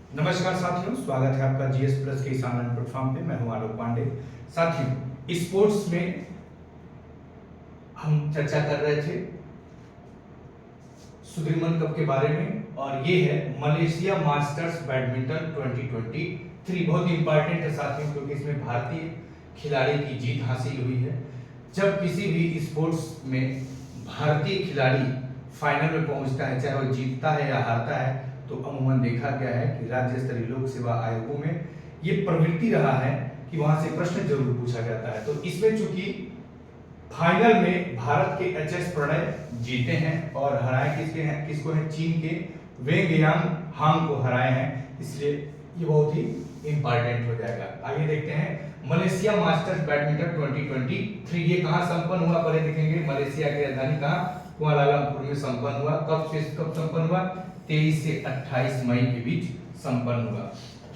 नमस्कार साथियों, स्वागत है आपका जीएस प्लस के इस ऑनलाइन प्लेटफॉर्म पे। मैं हूं आलोक पांडे। साथियों, स्पोर्ट्स में हम चर्चा कर रहे थे सुदीर्मन कप के बारे में, और ये है मलेशिया मास्टर्स बैडमिंटन 2023। बहुत इंपॉर्टेंट है साथियों, क्योंकि इसमें भारतीय खिलाड़ी की जीत हासिल हुई है। जब किसी भी स्पोर्ट्स में भारतीय खिलाड़ी फाइनल में पहुंचता है, चाहे वो जीतता है या हारता है, तो अमूमन देखा गया है कि राज्य स्तरीय लोक सेवा आयोगों में ये प्रवृत्ति रहा है कि वहां से प्रश्न जरूर पूछा जाता है। तो इसमें चूंकि फाइनल में भारत के एचएस प्रणय जीते हैं और हराए किसको है, चीन के वेंग यांग हांग को हराए हैं, इसलिए ये बहुत ही इंपॉर्टेंट हो जाएगा। आगे देखते हैं मलेशिया मास्टर्स बैडमिंटन 2023। ये कहां संपन्न हुआ, पहले देखेंगे। मलेशिया की राजधानी कहां, कुआलालंपुर में संपन्न हुआ। कब संपन्न हुआ, 23 से 28 मई के बीच संपन्न हुआ।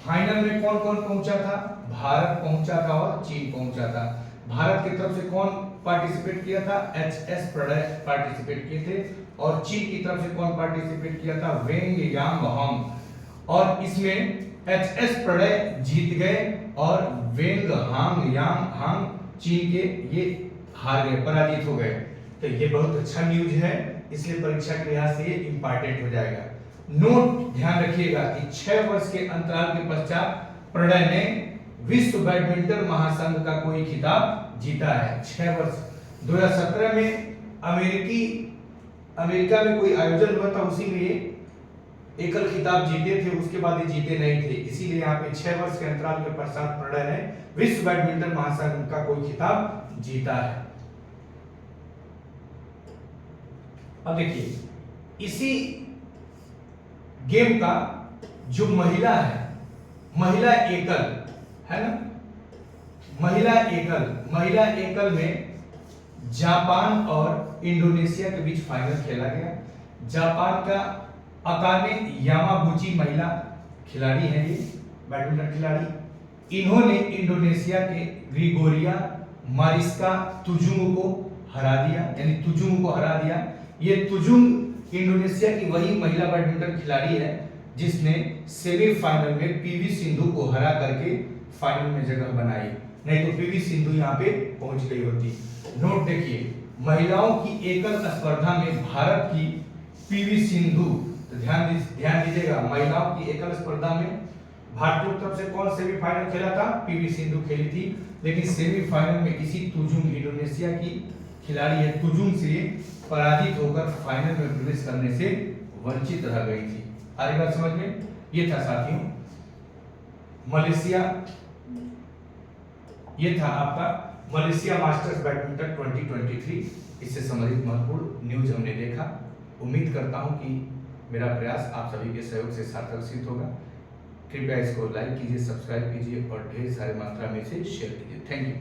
फाइनल में कौन कौन पहुंचा था, भारत पहुंचा था और चीन पहुंचा था। भारत की तरफ से कौन पार्टिसिपेट किया था, एचएस प्रणय पार्टिसिपेट किए थे, और चीन की तरफ से कौन पार्टिसिपेट किया था, वेंग यांग हांग। और इसमें एचएस प्रणय जीत गए और वेंग यांग हांग चीन के ये हार गए, पराजित हो गए। तो ये बहुत अच्छा न्यूज है, इसलिए परीक्षा के लिहाज से ये इंपॉर्टेंट हो जाएगा। नोट ध्यान रखिएगा कि 6 वर्ष के अंतराल के पश्चात प्रणय ने विश्व बैडमिंटन महासंघ का कोई खिताब जीता है। 6 वर्ष 2017 में अमेरिका में कोई आयोजन हुआ था, उसी में एकल खिताब जीते थे, उसके बाद ये जीते नहीं थे। इसीलिए यहाँ पे 6 वर्ष के अंतराल के पश्चात प्रणय ने विश्व बैडमिंटन महासंघ का कोई खिताब जीता है। अब देखिए, इसी गेम का जो महिला है, महिला एकल है ना, महिला एकल में जापान और इंडोनेशिया के बीच फाइनल खेला गया। जापान का अकाने यामागुची महिला खिलाड़ी है, ये बैडमिंटन खिलाड़ी। इन्होंने इंडोनेशिया के ग्रिगोरिया मारिस्का तुजुंग को हरा दिया, यानी तुजुंग को हरा दिया। ये तुजुंग इंडोनेशिया की वही महिला बैडमिंटन खिलाड़ी है जिसने सेमीफाइनल में पीवी सिंधु को हरा करके फाइनल में जगह बनाई, नहीं तो पीवी सिंधु यहाँ पे पहुंच गई होती। नोट देखिए, महिलाओं की एकल स्पर्धा में भारत की पीवी सिंधु, तो ध्यान दीजिएगा, महिलाओं की एकल स्पर्धा में भारतीय तरफ से कौन सेमीफाइनल खेला था, पीवी सिंधु खेली थी। लेकिन सेमीफाइनल में इसी तुजुंग, इंडोनेशिया की खिलाड़ी है, तुजुंग से पराजित होकर फाइनल में प्रवेश करने से वंचित रह गई थी। आ रही बात समझ में। ये था साथियों मलेशिया, ये था आपका मलेशिया मास्टर्स बैडमिंटन 2023। इससे संबंधित महत्वपूर्ण न्यूज हमने देखा। उम्मीद करता हूं कि मेरा प्रयास आप सभी के सहयोग से सार्थक सिद्ध होगा। कृपया इसको लाइक कीजिए, सब्सक्राइब कीजिए और ढेर सारी मात्रा में इसे शेयर कीजिए। Thank you.